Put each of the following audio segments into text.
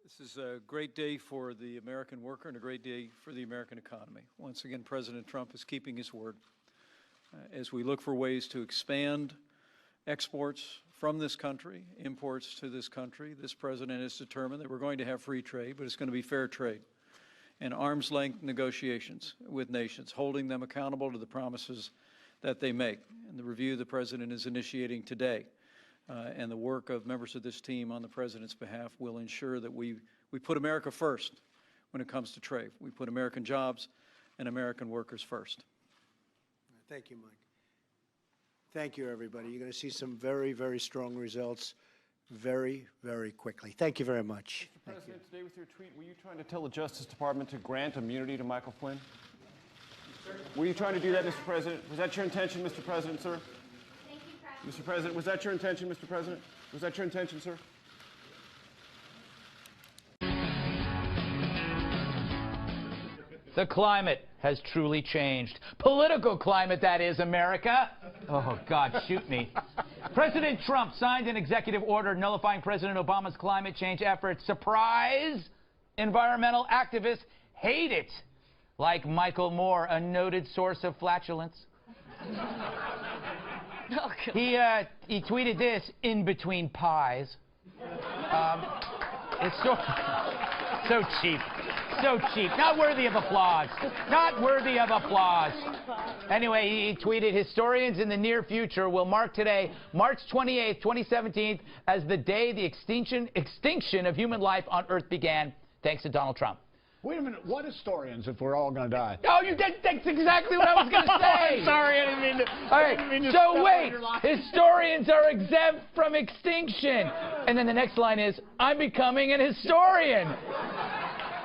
This is a great day for the American worker and a great day for the American economy. Once again, President Trump is keeping his word. As we look for ways to expand exports from this country, imports to this country, this president is determined that we're going to have free trade, but it's going to be fair trade and arm's length negotiations with nations, holding them accountable to the promises that they make. And the review the president is initiating today and the work of members of this team on the president's behalf will ensure that we put America first when it comes to trade. We put American jobs and American workers first. Thank you, Mike. Thank you, everybody. You're going to see some very, very strong results very, very quickly. Thank you very much. Mr. President, today with your tweet, were you trying to tell the Justice Department to grant immunity to Michael Flynn? Were you trying to do that, Mr. President? Was that your intention, Mr. President, sir? Thank you, President. Mr. President, was that your intention, Mr. President? Was that your intention, sir? The climate has truly changed. Political climate, that is, America. Oh, God, shoot me. President Trump signed an executive order nullifying President Obama's climate change efforts. Surprise! Environmental activists hate it. Like Michael Moore, a noted source of flatulence. Oh, He tweeted this in between pies. It's so cheap. So cheap. Not worthy of applause. Not worthy of applause. Anyway, he tweeted, historians in the near future will mark today, March 28th, 2017, as the day the extinction of human life on Earth began, thanks to Donald Trump. Wait a minute. What historians if we're all going to die? Oh, that's exactly what I was going to say. Sorry, I didn't mean to. All right, so wait, historians are exempt from extinction. And then the next line is, I'm becoming an historian.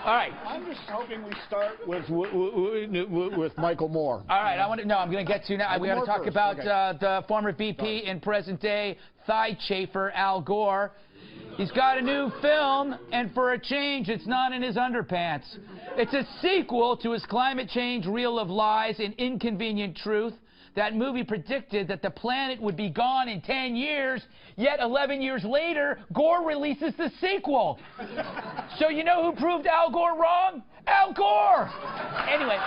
All right. I'm just hoping we start with Michael Moore. All right, I'm going to get to now. We got to talk about the former VP and present-day thigh chafer Al Gore. He's got a new film, and for a change, it's not in his underpants. It's a sequel to his climate change reel of lies and inconvenient truth. That movie predicted that the planet would be gone in 10 years, yet 11 years later, Gore releases the sequel. So you know who proved Al Gore wrong? Al Gore! Anyway,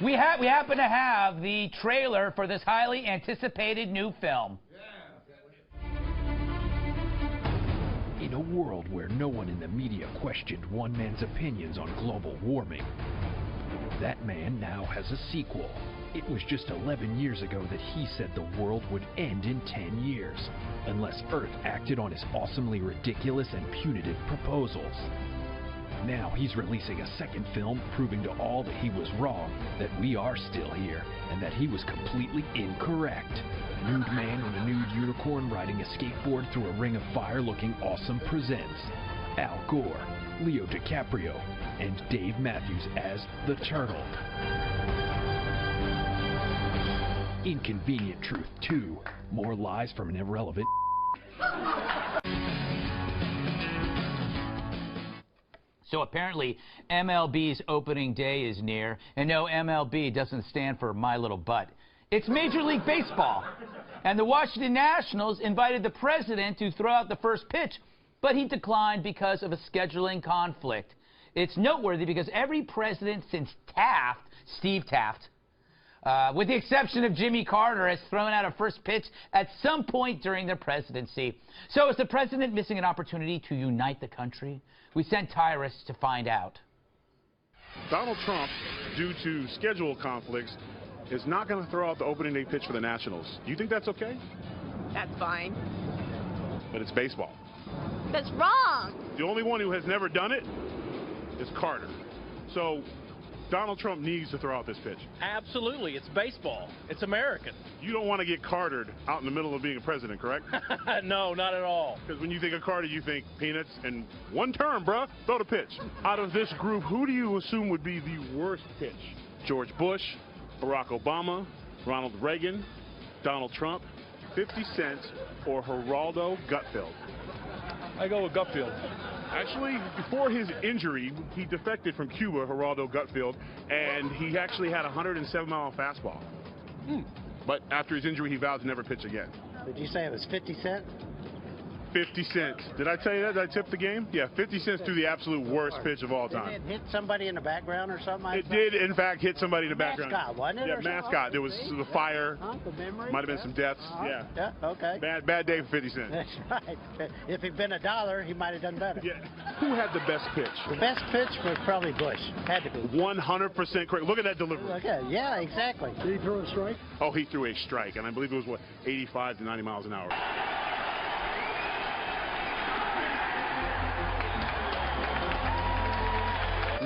we happen to have the trailer for this highly anticipated new film. In a world where no one in the media questioned one man's opinions on global warming, that man now has a sequel. It was just 11 years ago that he said the world would end in 10 years, unless Earth acted on his awesomely ridiculous and punitive proposals. Now he's releasing a second film proving to all that he was wrong, that we are still here, and that he was completely incorrect. Nude man in a nude unicorn riding a skateboard through a ring of fire looking awesome presents Al Gore, Leo DiCaprio, and Dave Matthews as the Turtle. Inconvenient Truth 2. More lies from an irrelevant. So apparently, MLB's opening day is near, and no, MLB doesn't stand for My Little Butt. It's Major League Baseball. And the Washington Nationals invited the president to throw out the first pitch, but he declined because of a scheduling conflict. It's noteworthy because every president since Taft, Steve Taft, with the exception of Jimmy Carter, has thrown out a first pitch at some point during their presidency. So is the president missing an opportunity to unite the country? We sent Tyrus to find out. Donald Trump, due to schedule conflicts, is not going to throw out the opening day pitch for the Nationals. Do you think that's okay? That's fine. But it's baseball. That's wrong. The only one who has never done it is Carter. So Donald Trump needs to throw out this pitch. Absolutely. It's baseball. It's American. You don't want to get Cartered out in the middle of being a president, correct? No, not at all. Because when you think of Carter, you think peanuts and one term, bruh, throw the pitch. Out of this group, who do you assume would be the worst pitch? George Bush, Barack Obama, Ronald Reagan, Donald Trump, 50 Cent, or Geraldo Gutfeld? I go with Gutfield. Actually, before his injury, he defected from Cuba, Geraldo Gutfeld, and he actually had a 107-mile fastball. But after his injury, he vowed to never pitch again. Did you say it was 50 cents? 50 cents. Did I tell you that? Did I tip the game? Yeah, 50 cents threw the absolute worst pitch of all time. Did it hit somebody in the background or something like It that? did, in fact, hit somebody in the background. Mascot, wasn't it? Yeah, or something? mascot. There was See? the fire. The memory? Might have been some deaths. Yeah. Yeah, okay. Bad day for 50 cents. That's right. If it'd been $1, he might have done better. Yeah. Who had the best pitch? The best pitch was probably Bush. Had to be. 100% correct. Look at that delivery. Okay, yeah, exactly. Did he throw a strike? Oh, he threw a strike, and I believe it was, what, 85 to 90 miles an hour.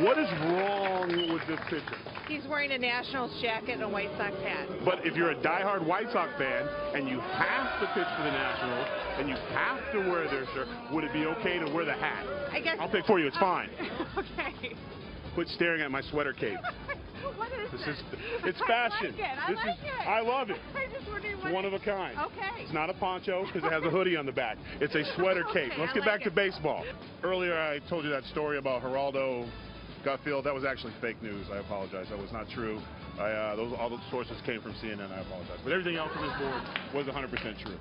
What is wrong with this pitcher? He's wearing a Nationals jacket and a White Sox hat. But if you're a diehard White Sox fan and you have to pitch for the Nationals and you have to wear their shirt, would it be okay to wear the hat? I guess. I'll pick for you. It's fine. Okay. Quit staring at my sweater cape. What is This this? is, it's fashion. I like it. I love it. I'm just wondering It's what one of a kind. Okay. It's not a poncho because it has a hoodie on the back. It's a sweater cape. Okay, Let's I get like back to it. baseball. Earlier I told you that story about Geraldo Gutfield. That was actually fake news. I apologize. That was not true. All those sources came from CNN. I apologize. But everything else on this board was 100% true.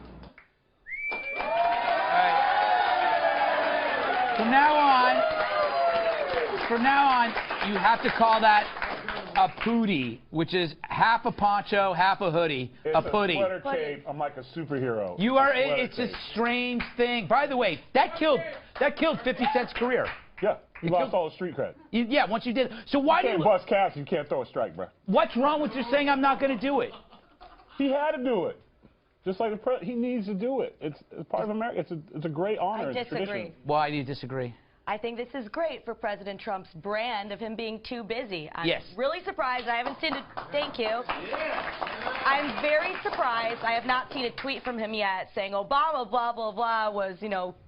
From now on, you have to call that a pootie, which is half a poncho, half a hoodie, a putty. Sweater cape. I'm like a superhero. You are. It's a strange thing. By the way, that killed 50 Cent's career. Yeah, you lost all the street cred. Yeah, once you did. So why You do can't you? bust caps. You can't throw a strike, bro. What's wrong with you saying I'm not going to do it? He had to do it. Just like he needs to do it. It's part of America. It's a great honor. I It's disagree. tradition. Why do you disagree? I think this is great for President Trump's brand of him being too busy. I'm Yes. really surprised. I haven't seen it. Thank you. I'm very surprised. I have not seen a tweet from him yet saying Obama, blah, blah, blah, was,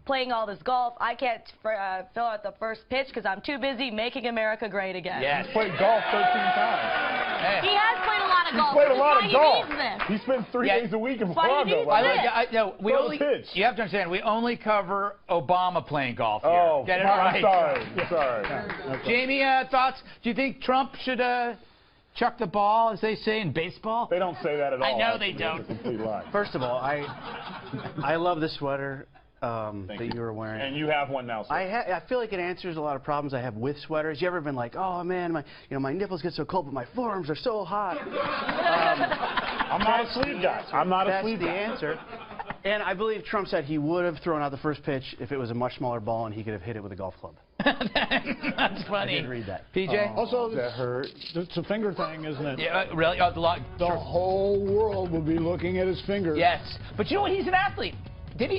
playing all this golf. I can't fill out the first pitch because I'm too busy making America great again. Yes. He's played golf 13 times. He has played a lot of golf. He's played a That's lot why of golf. He needs this. He spent 3 Yeah. days a week in Why do you Chicago. need Like, this? No, we Throw the only. pitch. You have to understand. We only cover Obama playing golf here. Oh, Get it I'm right. sorry. Jamie, thoughts? Do you think Trump should chuck the ball, as they say in baseball? They don't say that at all. I know they It's don't. a complete lie. First of all, I love the sweater that you were wearing. And you have one now, sir. I feel like it answers a lot of problems I have with sweaters. You ever been like, oh man, my nipples get so cold, but my forearms are so hot? I'm not a sleeve guy. I'm not a sleeve That's the guy. answer. And I believe Trump said he would have thrown out the first pitch if it was a much smaller ball and he could have hit it with a golf club. That's funny. I did read that. PJ? Also, That hurt. it's a finger thing, isn't it? Yeah, really? The whole world will be looking at his fingers. Yes. But you know what? He's an athlete. Did he?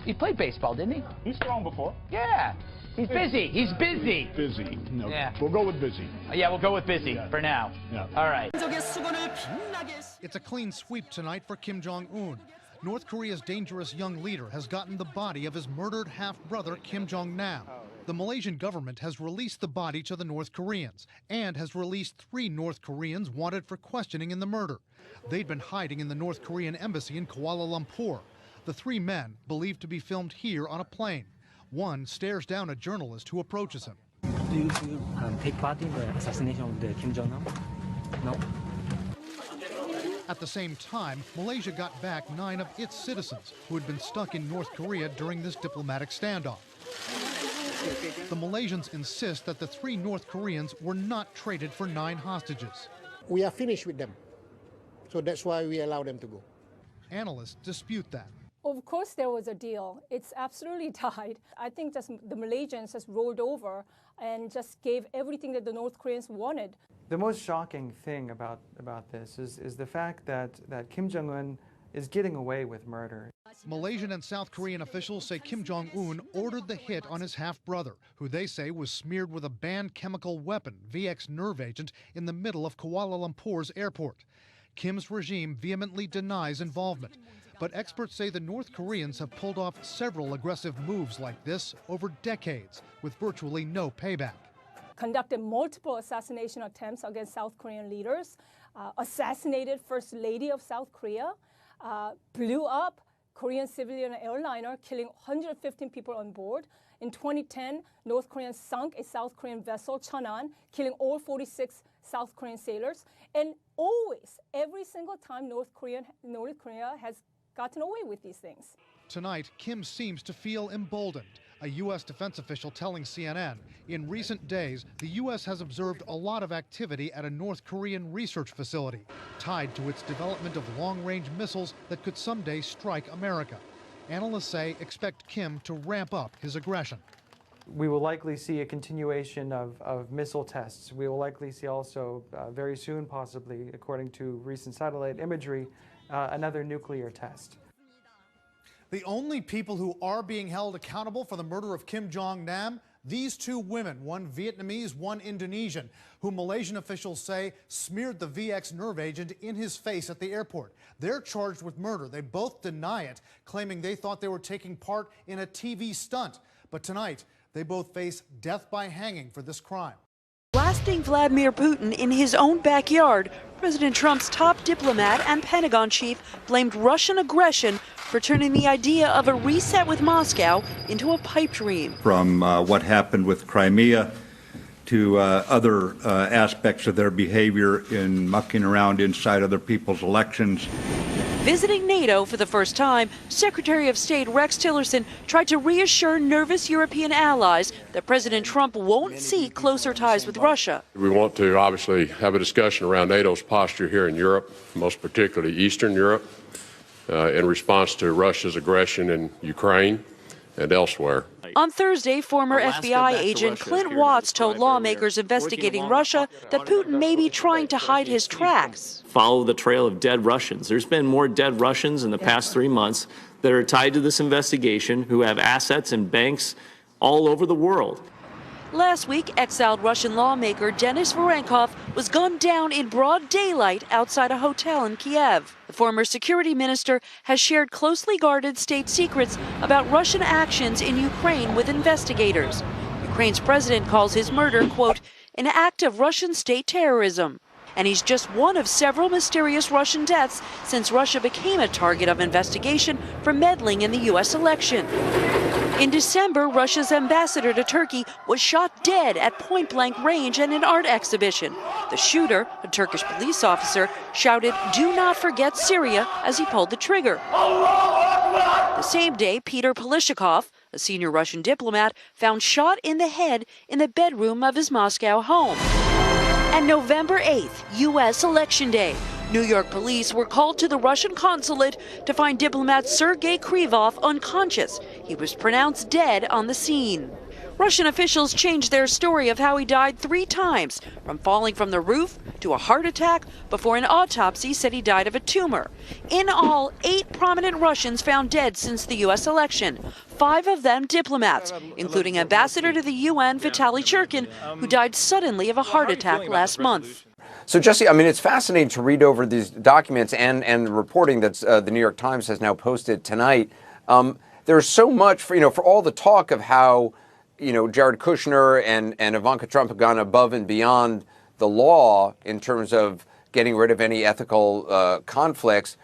He played baseball, didn't he? He's thrown before. Yeah. He's busy. He's busy. Busy. No, Yeah. We'll go with busy. Yeah, we'll go with busy for now. Yeah. All right. It's a clean sweep tonight for Kim Jong-un. North Korea's dangerous young leader has gotten the body of his murdered half-brother Kim Jong-nam. The Malaysian government has released the body to the North Koreans and has released 3 North Koreans wanted for questioning in the murder. They'd been hiding in the North Korean embassy in Kuala Lumpur. The 3 men, believed to be filmed here on a plane. One stares down a journalist who approaches him. Do you take part in the assassination of the Kim Jong-un? No. At the same time, Malaysia got back 9 of its citizens who had been stuck in North Korea during this diplomatic standoff. The Malaysians insist that the 3 North Koreans were not traded for 9 hostages. We are finished with them. So that's why we allow them to go. Analysts dispute that. Of course there was a deal. It's absolutely tied. I think just the Malaysians just rolled over and just gave everything that the North Koreans wanted. The most shocking thing about this is the fact that Kim Jong-un is getting away with murder. Malaysian and South Korean officials say Kim Jong-un ordered the hit on his half-brother, who they say was smeared with a banned chemical weapon, VX nerve agent, in the middle of Kuala Lumpur's airport. Kim's regime vehemently denies involvement, but experts say the North Koreans have pulled off several aggressive moves like this over decades, with virtually no payback. Conducted multiple assassination attempts against South Korean leaders, assassinated First Lady of South Korea, blew up Korean civilian airliner, killing 115 people on board. In 2010, North Korea sunk a South Korean vessel, Cheonan, killing all 46 South Korean sailors. And always, every single time North Korea has gotten away with these things. Tonight, Kim seems to feel emboldened. A U.S. defense official telling CNN, in recent days, the U.S. has observed a lot of activity at a North Korean research facility tied to its development of long-range missiles that could someday strike America. Analysts say expect Kim to ramp up his aggression. We will likely see a continuation of missile tests. We will likely see also, very soon possibly, according to recent satellite imagery, another nuclear test. The only people who are being held accountable for the murder of Kim Jong-nam, these two women, one Vietnamese, one Indonesian, who Malaysian officials say smeared the VX nerve agent in his face at the airport. They're charged with murder. They both deny it, claiming they thought they were taking part in a TV stunt. But tonight, they both face death by hanging for this crime. Blasting Vladimir Putin in his own backyard, President Trump's top diplomat and Pentagon chief blamed Russian aggression for turning the idea of a reset with Moscow into a pipe dream. From what happened with Crimea to other aspects of their behavior in mucking around inside other people's elections. Visiting NATO for the first time, Secretary of State Rex Tillerson tried to reassure nervous European allies that President Trump won't seek closer ties with Russia. We want to obviously have a discussion around NATO's posture here in Europe, most particularly Eastern Europe, in response to Russia's aggression in Ukraine and elsewhere. On Thursday, former FBI agent Clint Watts told lawmakers investigating Russia that Putin may be trying to hide his tracks. Follow the trail of dead Russians. There's been more dead Russians in the past 3 months that are tied to this investigation who have assets in banks all over the world. Last week, exiled Russian lawmaker Denis Vorenkov was gunned down in broad daylight outside a hotel in Kiev. The former security minister has shared closely guarded state secrets about Russian actions in Ukraine with investigators. Ukraine's president calls his murder, quote, an act of Russian state terrorism. And he's just one of several mysterious Russian deaths since Russia became a target of investigation for meddling in the U.S. election. In December, Russia's ambassador to Turkey was shot dead at point-blank range at an art exhibition. The shooter, a Turkish police officer, shouted, "Do not forget Syria," as he pulled the trigger. The same day, Peter Polishchikov, a senior Russian diplomat, found shot in the head in the bedroom of his Moscow home. And November 8th, U.S. Election Day, New York police were called to the Russian consulate to find diplomat Sergei Krivov unconscious. He was pronounced dead on the scene. Russian officials changed their story of how he died 3 times, from falling from the roof to a heart attack, before an autopsy said he died of a tumor. In all, 8 prominent Russians found dead since the U.S. election, 5 of them diplomats, including Ambassador to the UN Vitaly Churkin, who died suddenly of a heart attack last month. So, Jesse, I mean, it's fascinating to read over these documents and the reporting that the New York Times has now posted tonight. There's so much, for all the talk of how, Jared Kushner and Ivanka Trump have gone above and beyond the law in terms of getting rid of any ethical conflicts.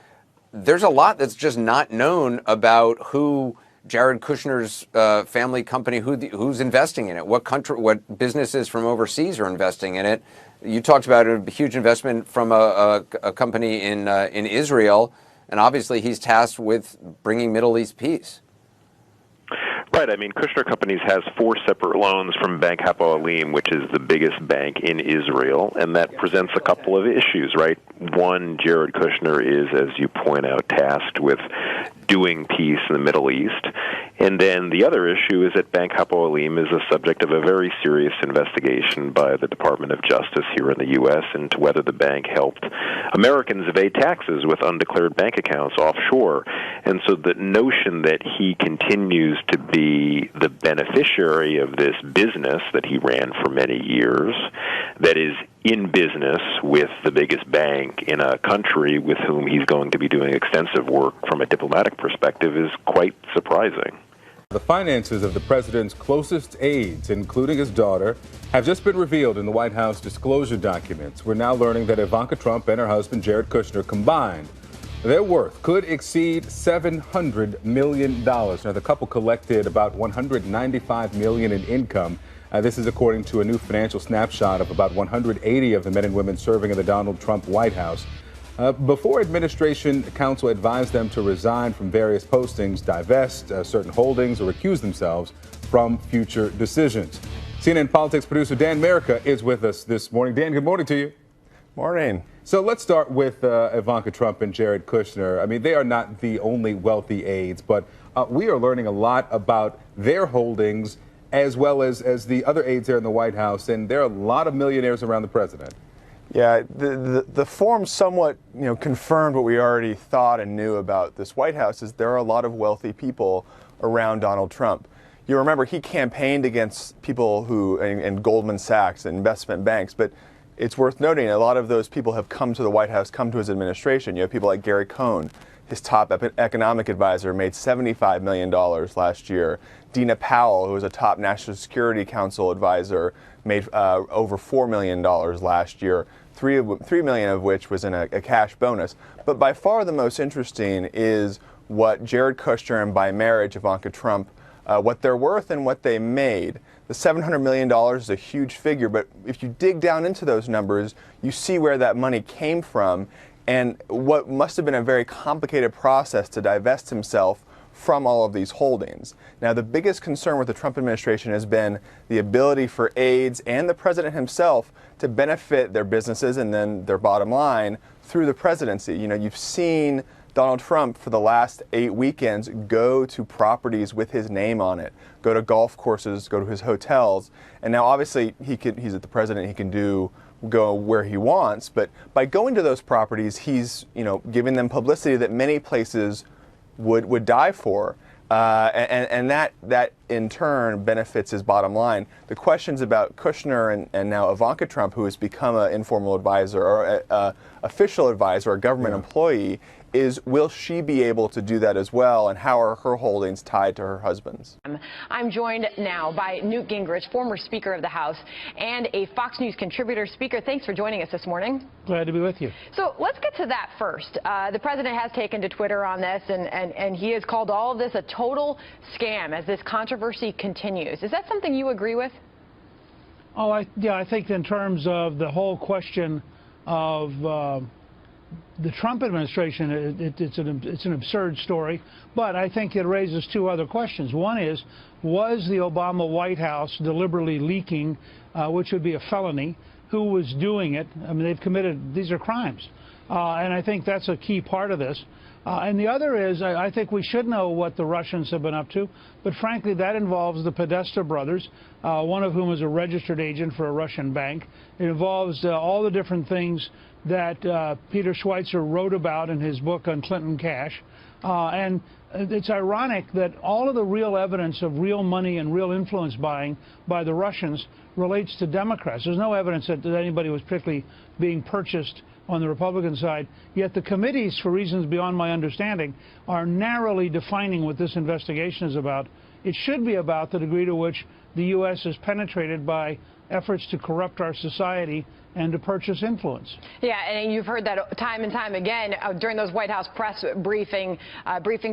There's a lot that's just not known about who Jared Kushner's family company, who's investing in it, what businesses from overseas are investing in it. You talked about a huge investment from a company in Israel, and obviously he's tasked with bringing Middle East peace. Right. I mean, Kushner Companies has 4 separate loans from Bank Hapoalim, which is the biggest bank in Israel, and that presents a couple of issues, right? One, Jared Kushner is, as you point out, tasked with doing peace in the Middle East. And then the other issue is that Bank Hapoalim is the subject of a very serious investigation by the Department of Justice here in the U.S. into whether the bank helped Americans evade taxes with undeclared bank accounts offshore. And so the notion that he continues to be the beneficiary of this business that he ran for many years, that is in business with the biggest bank in a country with whom he's going to be doing extensive work from a diplomatic perspective, is quite surprising. The finances of the president's closest aides, including his daughter, have just been revealed in the White House disclosure documents. We're now learning that Ivanka Trump and her husband, Jared Kushner, combined, their worth could exceed $700 million. Now, the couple collected about $195 million in income. This is according to a new financial snapshot of about 180 of the men and women serving in the Donald Trump White House. Before administration counsel advised them to resign from various postings, divest certain holdings, or recuse themselves from future decisions. CNN Politics producer Dan Merica is with us this morning. Dan, good morning to you. Morning. So let's start with Ivanka Trump and Jared Kushner. I mean, they are not the only wealthy aides, but we are learning a lot about their holdings as well as the other aides there in the White House, and there are a lot of millionaires around the president. Yeah, the form somewhat, confirmed what we already thought and knew about this White House, is there are a lot of wealthy people around Donald Trump. You remember he campaigned against people who, and Goldman Sachs and investment banks, but it's worth noting a lot of those people have come to the White House, come to his administration. You have people like Gary Cohn, his top economic advisor, made $75 million last year. Dina Powell, who was a top National Security Council advisor, made over $4 million last year, $3 million of which was in a cash bonus. But by far the most interesting is what Jared Kushner and by marriage Ivanka Trump, what they're worth and what they made. The $700 million is a huge figure, but if you dig down into those numbers, you see where that money came from and what must have been a very complicated process to divest himself from all of these holdings. Now, the biggest concern with the Trump administration has been the ability for aides and the president himself to benefit their businesses and then their bottom line through the presidency. You've seen Donald Trump for the last 8 weekends go to properties with his name on it, go to golf courses, go to his hotels, and now obviously he's at the president, he can go where he wants, but by going to those properties, he's giving them publicity that many places would die for, and that in turn benefits his bottom line. The questions about Kushner and now Ivanka Trump, who has become an informal advisor or an official advisor, a government employee, is will she be able to do that as well, and how are her holdings tied to her husband's? I'm joined now by Newt Gingrich, former Speaker of the House and a Fox News contributor. Speaker, thanks for joining us this morning. Glad to be with you. So let's get to that first. The president has taken to Twitter on this, and he has called all of this a total scam as this controversy continues. Is that something you agree with? Oh, I think in terms of the whole question of the Trump administration, it's an absurd story, but I think it raises two other questions. One is, was the Obama White House deliberately leaking, which would be a felony? Who was doing it? I mean, these are crimes. And I think that's a key part of this. And the other is, I think we should know what the Russians have been up to, but frankly, that involves the Podesta brothers, one of whom is a registered agent for a Russian bank. It involves all the different things that Peter Schweitzer wrote about in his book on Clinton Cash. And it's ironic that all of the real evidence of real money and real influence buying by the Russians relates to Democrats. There's no evidence that anybody was particularly being purchased on the Republican side, yet the committees, for reasons beyond my understanding, are narrowly defining what this investigation is about. It should be about the degree to which the U.S. is penetrated by efforts to corrupt our society and to purchase influence. Yeah, and you've heard that time and time again during those White House press briefings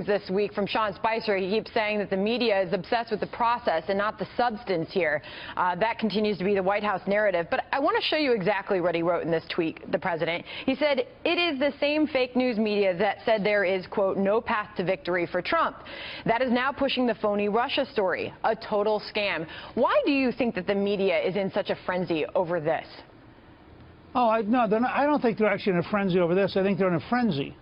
this week from Sean Spicer. He keeps saying that the media is obsessed with the process and not the substance here. That continues to be the White House narrative. But I want to show you exactly what he wrote in this tweet, the president. He said, "It is the same fake news media that said there is, quote, no path to victory for Trump. That is now pushing the phony Russia story, a total scam." Why do you think that the media is in such a frenzy over this? Oh, no, I don't think they're actually in a frenzy over this. I think they're in a frenzy.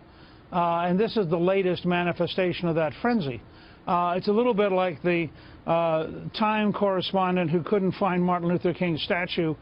And this is the latest manifestation of that frenzy. It's a little bit like the Time correspondent who couldn't find Martin Luther King's statue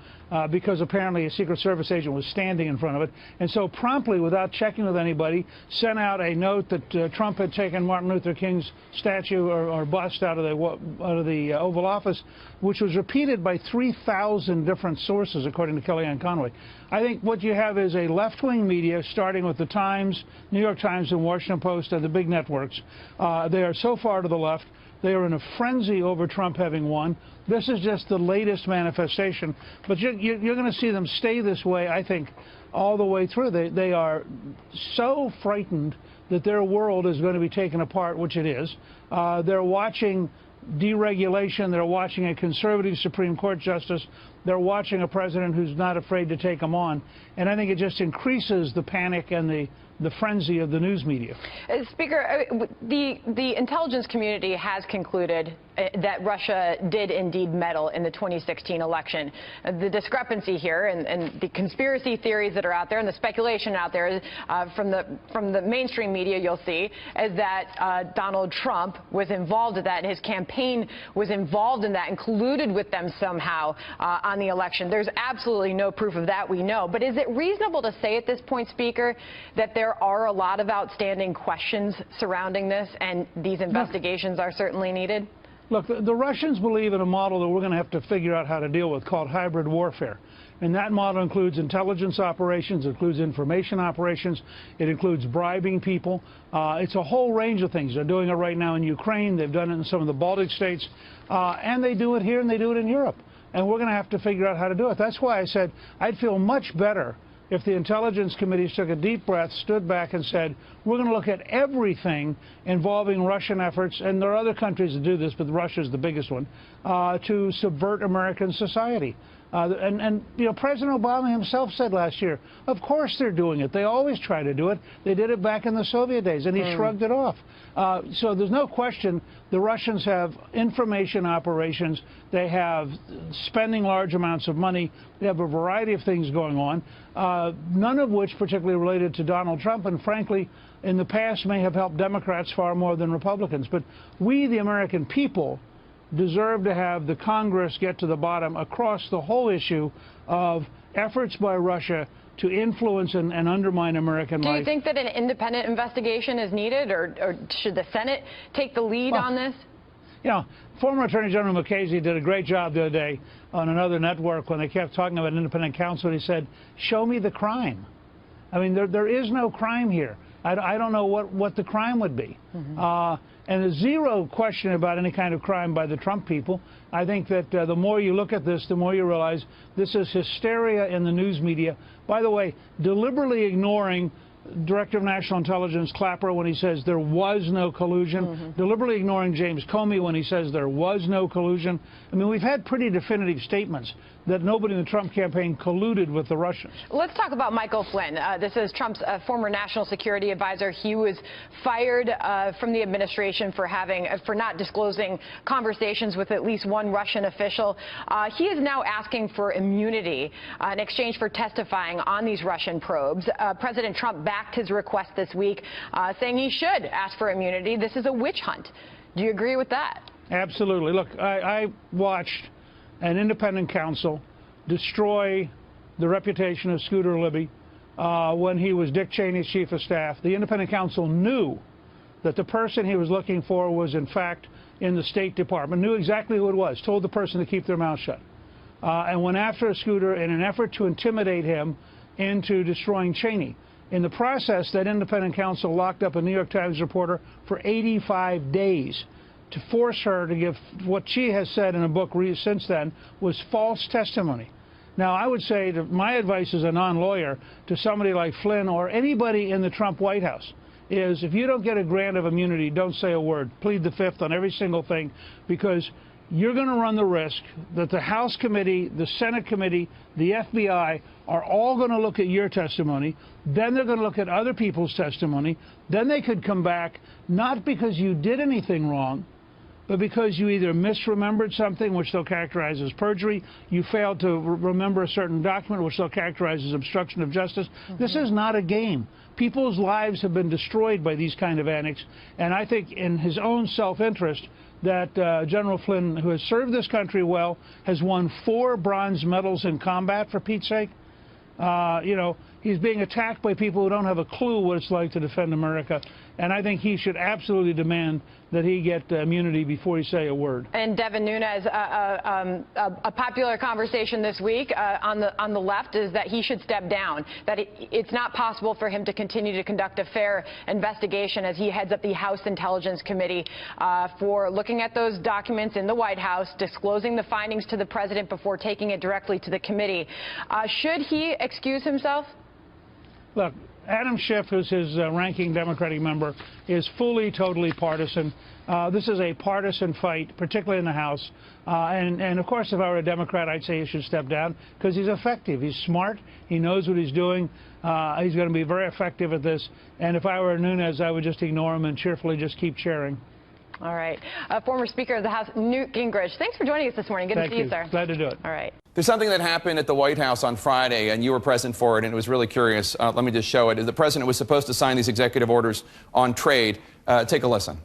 because apparently a Secret Service agent was standing in front of it, and so promptly, without checking with anybody, sent out a note that Trump had taken Martin Luther King's statue or bust out of the Oval Office, which was repeated by 3,000 different sources, according to Kellyanne Conway. I think what you have is a left-wing media, starting with the Times, New York Times, and Washington Post, and the big networks. They are so far to the left. They are in a frenzy over Trump having won. This is just the latest manifestation. But you're going to see them stay this way, I think, all the way through. They are so frightened that their world is going to be taken apart, which it is. They're watching deregulation. They're watching a conservative Supreme Court justice. They're watching a president who's not afraid to take them on. And I think it just increases the panic and the frenzy of the news media. Speaker, the intelligence community has concluded that Russia did indeed meddle in the 2016 election. The discrepancy here and the conspiracy theories that are out there and the speculation out there from the mainstream media, you'll see, is that Donald Trump was involved in that and his campaign was involved in that and colluded with them somehow on the election. There's absolutely no proof of that, we know. But is it reasonable to say at this point, Speaker, that there are a lot of outstanding questions surrounding this and these investigations are certainly needed? Look, the Russians believe in a model that we're going to have to figure out how to deal with called hybrid warfare. And that model includes intelligence operations, it includes information operations, it includes bribing people. It's a whole range of things. They're doing it right now in Ukraine. They've done it in some of the Baltic states. And they do it here and they do it in Europe. And we're going to have to figure out how to do it. That's why I said I'd feel much better if the Intelligence Committees took a deep breath, stood back and said, we're going to look at everything involving Russian efforts, and there are other countries that do this, but Russia is the biggest one, to subvert American society. And you know, President Obama himself said last year, of course they're doing it. They always try to do it. They did it back in the Soviet days, and he shrugged it off. So there's no question the Russians have information operations. They have spending large amounts of money. They have a variety of things going on, none of which particularly related to Donald Trump, and frankly, in the past may have helped Democrats far more than Republicans. But we, the American people, deserve to have the Congress get to the bottom across the whole issue of efforts by Russia to influence and undermine American life. Do you think that an independent investigation is needed, or should the Senate take the lead on this? You know, former Attorney General Mukasey did a great job the other day on another network when they kept talking about an independent counsel. He said, show me the crime. I mean, there is no crime here. I don't know what the crime would be. And there's zero question about any kind of crime by the Trump people. I think that the more you look at this, the more you realize this is hysteria in the news media. By the way, deliberately ignoring Director of National Intelligence Clapper when he says there was no collusion, deliberately ignoring James Comey when he says there was no collusion. I mean, we've had pretty definitive statements that nobody in the Trump campaign colluded with the Russians. Let's talk about Michael Flynn. This is Trump's former national security advisor. He was fired from the administration for not disclosing conversations with at least one Russian official. He is now asking for immunity in exchange for testifying on these Russian probes. President Trump backed his request this week, saying he should ask for immunity. This is a witch hunt. Do you agree with that? Absolutely. Look, I watched an independent counsel destroy the reputation of Scooter Libby when he was Dick Cheney's chief of staff. The independent counsel knew that the person he was looking for was, in fact, in the State Department, knew exactly who it was, told the person to keep their mouth shut, and went after Scooter in an effort to intimidate him into destroying Cheney. In the process, that independent counsel locked up a New York Times reporter for 85 days to force her to give what she has said in a book since then was false testimony. Now, I would say that my advice as a non-lawyer to somebody like Flynn or anybody in the Trump White House is if you don't get a grant of immunity, don't say a word. Plead the fifth on every single thing, because you're going to run the risk that the House committee, the Senate committee, the FBI are all going to look at your testimony. Then they're going to look at other people's testimony. Then they could come back, not because you did anything wrong, but because you either misremembered something, which they'll characterize as perjury, you failed to remember a certain document, which they'll characterize as obstruction of justice. This is not a game. People's lives have been destroyed by these kind of antics, and I think in his own self-interest that General Flynn, who has served this country well, has won 4 bronze medals in combat, for Pete's sake. You know, he's being attacked by people who don't have a clue what it's like to defend America. And I think he should absolutely demand that he get immunity before he say a word. And Devin Nunes, a popular conversation this week on the left is that he should step down, that it's not possible for him to continue to conduct a fair investigation as he heads up the House Intelligence Committee for looking at those documents in the White House, disclosing the findings to the president before taking it directly to the committee. Should he excuse himself? Look, Adam Schiff, who's his ranking Democratic member, is fully, totally partisan. This is a partisan fight, particularly in the House. And of course, if I were a Democrat, I'd say he should step down because he's effective. He's smart. He knows what he's doing. He's going to be very effective at this. And if I were Nunes, I would just ignore him and cheerfully just keep cheering. All right. Former Speaker of the House, Newt Gingrich. Thanks for joining us this morning. Good to see you, sir. Glad to do it. All right. There's something that happened at the White House on Friday, and you were present for it, and it was really curious. Let me just show it. The president was supposed to sign these executive orders on trade. Take a listen.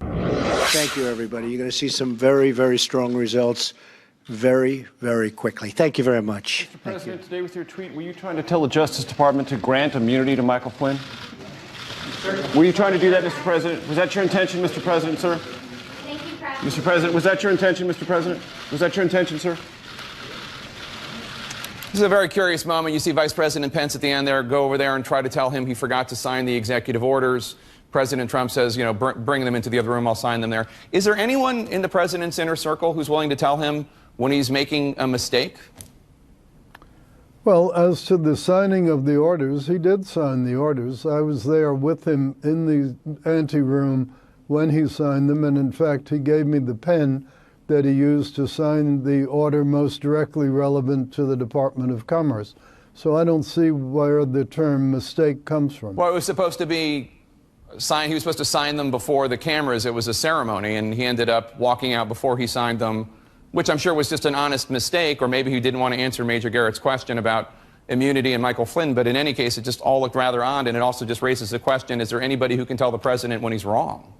Thank you, everybody. You're going to see some very, very strong results very, very quickly. Thank you very much. Mr. President, today with your tweet, were you trying to tell the Justice Department to grant immunity to Michael Flynn? Were you trying to do that, Mr. President? Was that your intention, Mr. President, sir? Thank you, President. Mr. President, was that your intention, Mr. President? Was that your intention, sir? This is a very curious moment. You see Vice President Pence at the end there go over there and try to tell him he forgot to sign the executive orders. President Trump says, you know, bring them into the other room. I'll sign them there. Is there anyone in the president's inner circle who's willing to tell him when he's making a mistake? Well, as to the signing of the orders, he did sign the orders. I was there with him in the anteroom when he signed them, and in fact, he gave me the pen that he used to sign the order most directly relevant to the Department of Commerce. So I don't see where the term mistake comes from. Well, it was supposed to be signed. He was supposed to sign them before the cameras. It was a ceremony, and he ended up walking out before he signed them, which I'm sure was just an honest mistake, or maybe he didn't want to answer Major Garrett's question about immunity and Michael Flynn. But in any case, it just all looked rather odd, and it also just raises the question, is there anybody who can tell the president when he's wrong?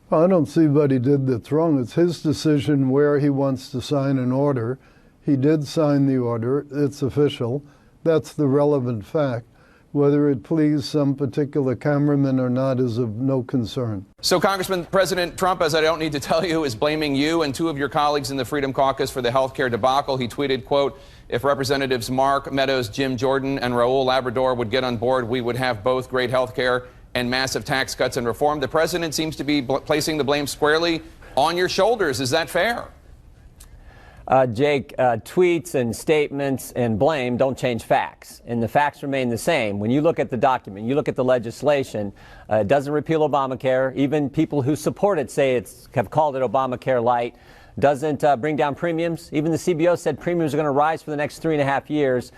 Well, I don't see what he did that's wrong. It's his decision where he wants to sign an order. He did sign the order. It's official. That's the relevant fact. Whether it pleased some particular cameraman or not is of no concern. So, Congressman, President Trump, as I don't need to tell you, is blaming you and two of your colleagues in the Freedom Caucus for the health care debacle. He tweeted, quote, if Representatives Mark Meadows, Jim Jordan, and Raul Labrador would get on board, we would have both great health care and massive tax cuts and reform. The president seems to be placing the blame squarely on your shoulders. Is that fair? Jake, tweets and statements and blame don't change facts, and the facts remain the same. When you look at the document, you look at the legislation, it doesn't repeal Obamacare. Even people who support it say have called it Obamacare light. Doesn't bring down premiums. Even the CBO said premiums are going to rise for the next 3.5 years.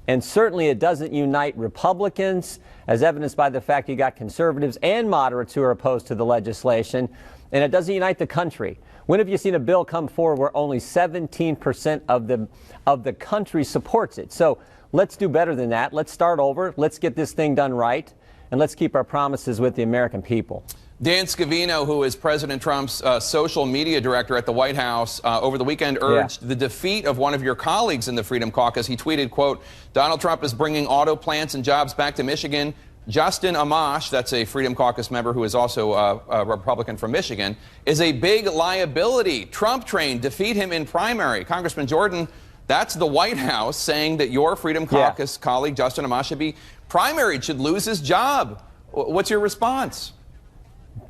And certainly it doesn't unite Republicans, as evidenced by the fact you got conservatives and moderates who are opposed to the legislation. And it doesn't unite the country. When have you seen a bill come forward where only 17% of the country supports it? So let's do better than that. Let's start over. Let's get this thing done right. And let's keep our promises with the American people. Dan Scavino, who is President Trump's social media director at the White House, over the weekend urged the defeat of one of your colleagues in the Freedom Caucus. He tweeted, quote, Donald Trump is bringing auto plants and jobs back to Michigan. Justin Amash, that's a Freedom Caucus member who is also a Republican from Michigan, is a big liability. Trump train, defeat him in primary. Congressman Jordan, that's the White House saying that your Freedom Caucus colleague, Justin Amash, should be primaried, should lose his job. What's your response?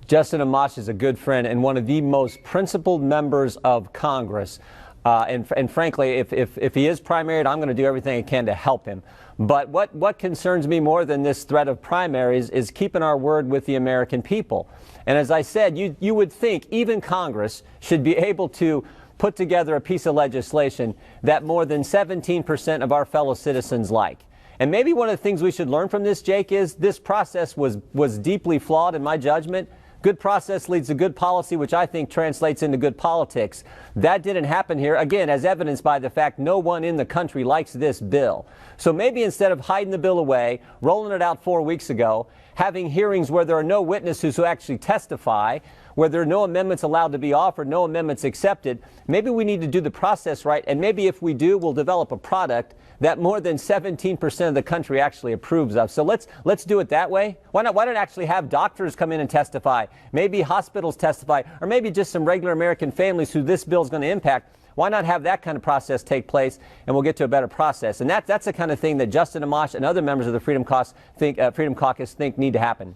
Justin Amash is a good friend and one of the most principled members of Congress. And frankly, if he is primaried, I'm going to do everything I can to help him. But what concerns me more than this threat of primaries is keeping our word with the American people. And as I said, you would think even Congress should be able to put together a piece of legislation that more than 17% of our fellow citizens like. And maybe one of the things we should learn from this, Jake, is this process was deeply flawed in my judgment. Good process leads to good policy, which I think translates into good politics. That didn't happen here, again, as evidenced by the fact no one in the country likes this bill. So maybe instead of hiding the bill away, rolling it out 4 weeks ago, having hearings where there are no witnesses who actually testify, where there are no amendments allowed to be offered, no amendments accepted, maybe we need to do the process right, and maybe if we do, we'll develop a product that more than 17% of the country actually approves of. So let's do it that way. Why not actually have doctors come in and testify, maybe hospitals testify, or maybe just some regular American families who this bill is going to impact. Why not have that kind of process take place, and we'll get to a better process? And that's the kind of thing that Justin Amash and other members of the Freedom Caucus think need to happen.